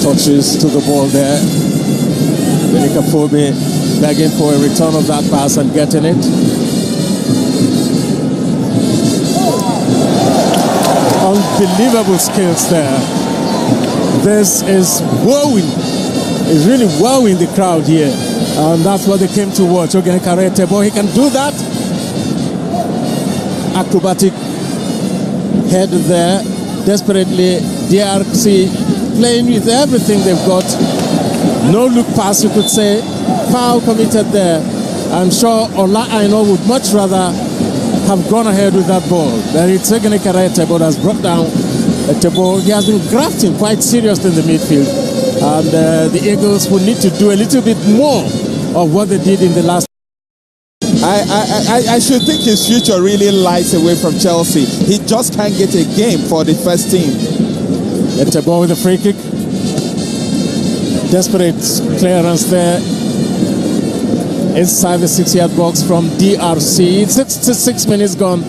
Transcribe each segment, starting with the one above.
touches to the ball there. Benikafobe begging for a return of that pass and getting it. Unbelievable skills there. This is wowing. It's really wowing the crowd here. And that's what they came to watch. Ogenekarete, boy, he can do that. Acrobatic head there. Desperately, DRC playing with everything they've got. No look pass, you could say. Foul committed there. I'm sure Aina would much rather have gone ahead with that ball. Then it's Ogenekarete, but has brought down Tebo. He has been grafting quite seriously in the midfield. And the Eagles will need to do a little bit more of what they did in the last. I should think his future really lies away from Chelsea. He just can't get a game for the first team. Tebo with a free kick. Desperate clearance there inside the 6-yard box from DRC. 66 minutes gone.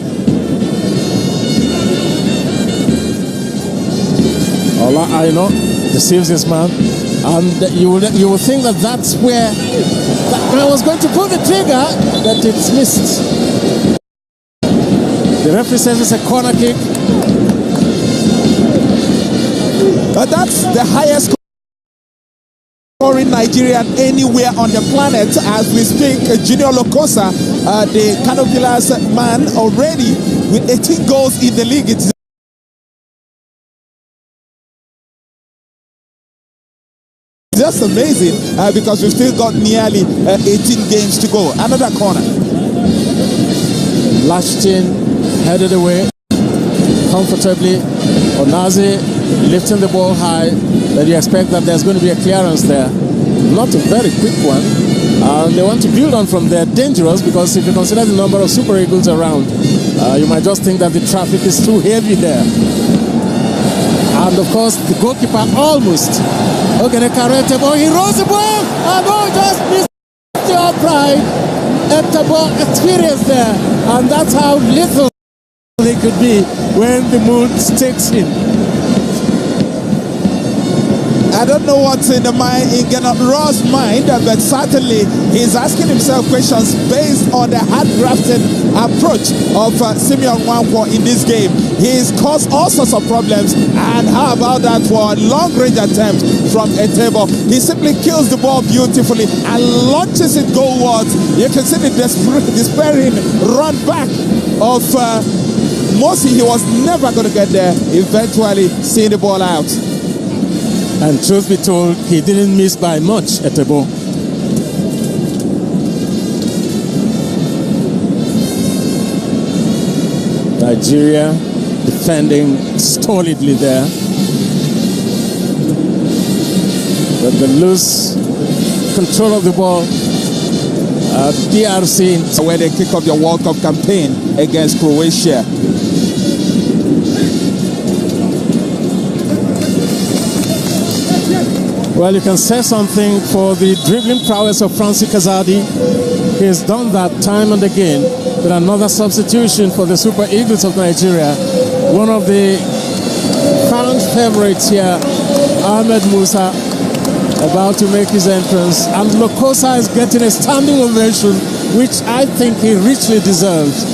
Aina deceives this man, and you will think that that's where that man was going to pull the trigger, but it's missed. The referee says it's a corner kick. But that's the highest scoring Nigerian anywhere on the planet as we speak. Junior Lokosa, the Canopilas man, already with 18 goals in the league. It's just amazing because we've still got nearly 18 games to go. Another corner. Lashed in, headed away comfortably. Onaze lifting the ball high. Then you expect that there's going to be a clearance there. Not a very quick one. And they want to build on from there. Dangerous, because if you consider the number of Super Eagles around, you might just think that the traffic is too heavy there. And of course, the goalkeeper almost. Ogenekarete, boy, he rolls the ball, and oh, just missed the upright. Etabo experience there, and that's how little they could be when the mood sticks in. I don't know what's in Gernort Rhor's mind, but certainly he's asking himself questions based on the hard-grafted approach of Simeon Nwankwo in this game. He's caused all sorts of problems, and how about that for a long-range attempt from Etebo? He simply kills the ball beautifully and launches it goalwards. You can see the despairing run back of Mosi. He was never going to get there, eventually seeing the ball out. And truth be told, he didn't miss by much, Etebo. Nigeria defending stolidly there. But the loose control of the ball, DRC. Where they kick off their World Cup campaign against Croatia. Well, you can say something for the dribbling prowess of Francis Kazadi. He's done that time and again with another substitution for the Super Eagles of Nigeria. One of the fan favorites here, Ahmed Musa, about to make his entrance. And Lokosa is getting a standing ovation, which I think he richly deserves,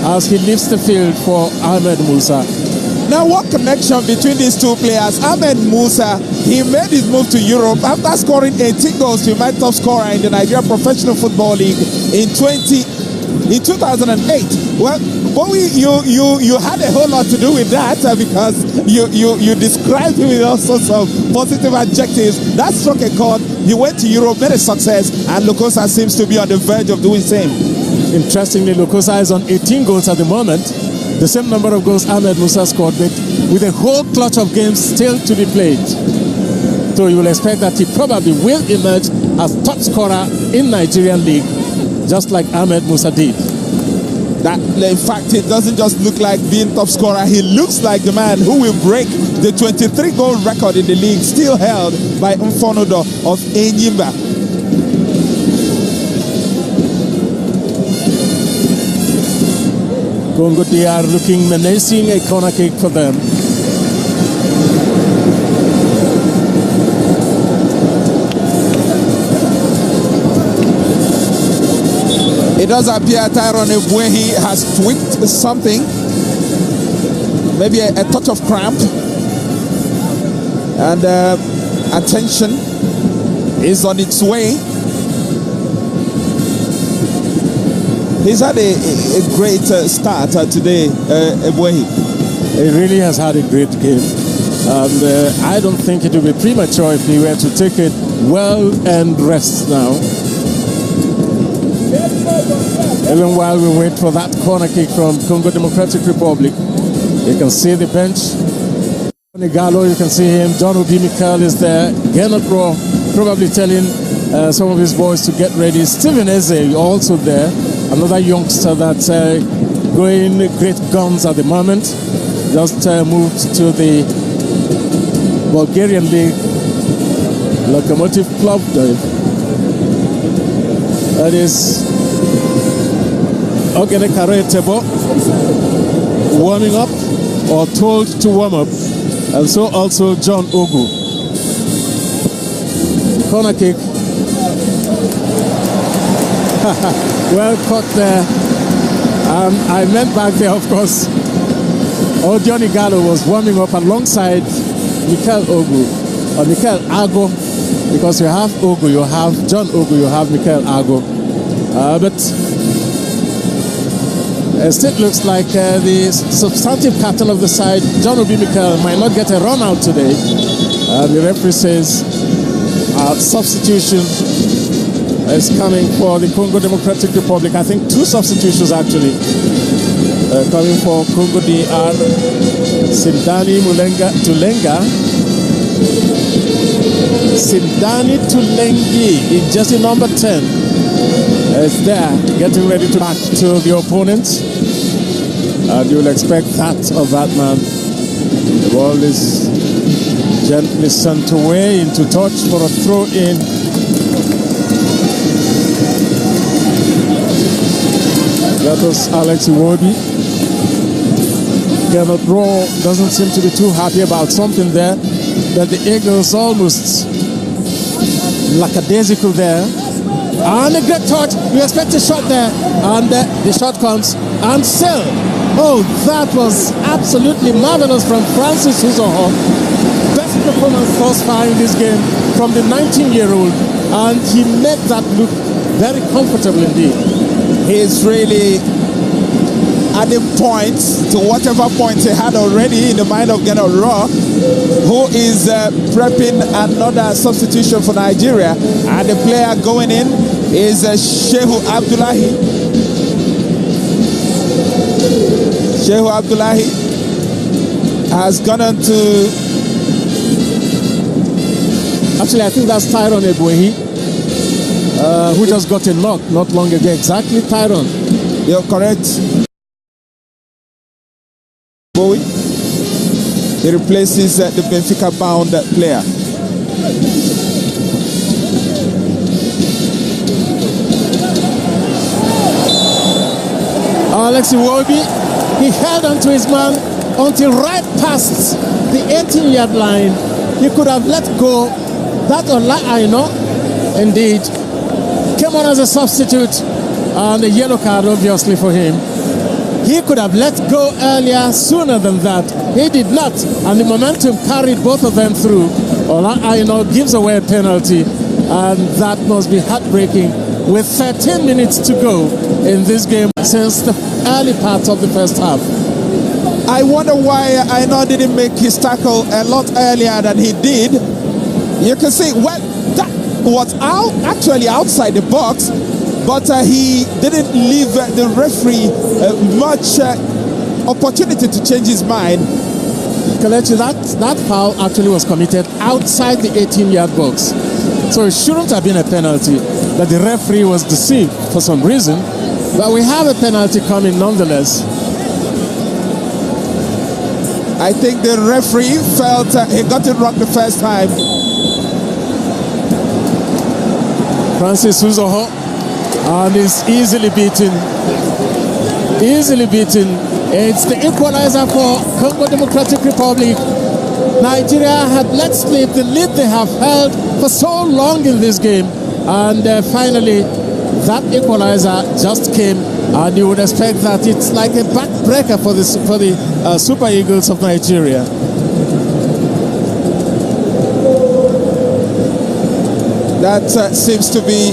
as he leaves the field for Ahmed Musa. Now, what connection between these two players? Ahmed Musa, he made his move to Europe after scoring 18 goals to be top scorer in the Nigerian Professional Football League in 2008. Well, Bowie, you had a whole lot to do with that because you described him with all sorts of positive adjectives. That struck a chord. He went to Europe, made a success, and Lokosa seems to be on the verge of doing the same. Interestingly, Lokosa is on 18 goals at the moment. The same number of goals Ahmed Musa scored, but with a whole clutch of games still to be played. So you will expect that he probably will emerge as top scorer in Nigerian League, just like Ahmed Musa did. That, in fact, it doesn't just look like being top scorer. He looks like the man who will break the 23-goal record in the league, still held by Mfonodo of Enyimba. Congo DR looking menacing, a corner kick for them. It does appear Tyrone Ebuehi has tweaked something. Maybe a touch of cramp. And attention is on its way. He's had a great start today, Ebuehi. He really has had a great game. And I don't think it would be premature if he were to take a well-earned rest now. Even while we wait for that corner kick from Congo Democratic Republic, you can see the bench. Amical, you can see him. John Amical is there. Gernort Rhor probably telling some of his boys to get ready. Stephen Eze also there. Another youngster that's going great guns at the moment. Just moved to the Bulgarian League Lokomotiv Club. That is Ogene Karetebo warming up or told to warm up, and so also John Ogu. Corner kick. Well caught there. I meant back there, of course. Johnny Gallo was warming up alongside Mikel Ogu, or Mikel Ago, because you have Ogu, you have John Ogu, you have Mikel Ago. But it still looks like the substantive captain of the side, John Obi Mikel, might not get a run out today. The referee says substitution is coming for the Congo Democratic Republic. I think two substitutions actually coming for Congo DR. Sindani Tulenga. Sindani Tulengi, just number 10, is there, getting ready to back to the opponent. And you'll expect that of that man. The ball is gently sent away into touch for a throw in. That was Alex Iwobi. Gernort Rhor doesn't seem to be too happy about something there. That the Eagles almost lackadaisical there. And a great touch. You expect a shot there. And the shot comes. And still. Oh, that was absolutely marvelous from Francis Uzoho. Best performance thus far in this game from the 19-year-old. And he made that look very comfortable indeed. He's really adding points to whatever points he had already in the mind of Gernort Rhor, who is prepping another substitution for Nigeria. And the player going in is Shehu Abdullahi. Shehu Abdullahi has gone on to... Actually, I think that's Tyrone Ebuehi, who just got a knock not long ago. Exactly, Tyrone. You're correct. Bowie. He replaces the Benfica-bound player. Alex Iwobi, he held onto his man until right past the 18-yard line. He could have let go. That Aina, indeed, came on as a substitute, and a yellow card obviously for him. He could have let go earlier, sooner than that. He did not, and the momentum carried both of them through. Aina gives away a penalty, and that must be heartbreaking with 13 minutes to go in this game since the early part of the first half. I wonder why Aina didn't make his tackle a lot earlier than he did. You can see, well, that was actually outside the box, but he didn't leave the referee much opportunity to change his mind. Kelechi, that foul actually was committed outside the 18-yard box. So it shouldn't have been a penalty, that the referee was deceived for some reason. But we have a penalty coming nonetheless. I think the referee felt he got it wrong the first time. Francis Uzoho, and is easily beaten. Easily beaten. It's the equalizer for Congo Democratic Republic. Nigeria had let slip the lead they have held for so long in this game, and finally that equalizer just came, and you would expect that it's like a backbreaker for the Super Eagles of Nigeria. That seems to be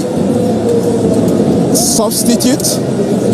substitute.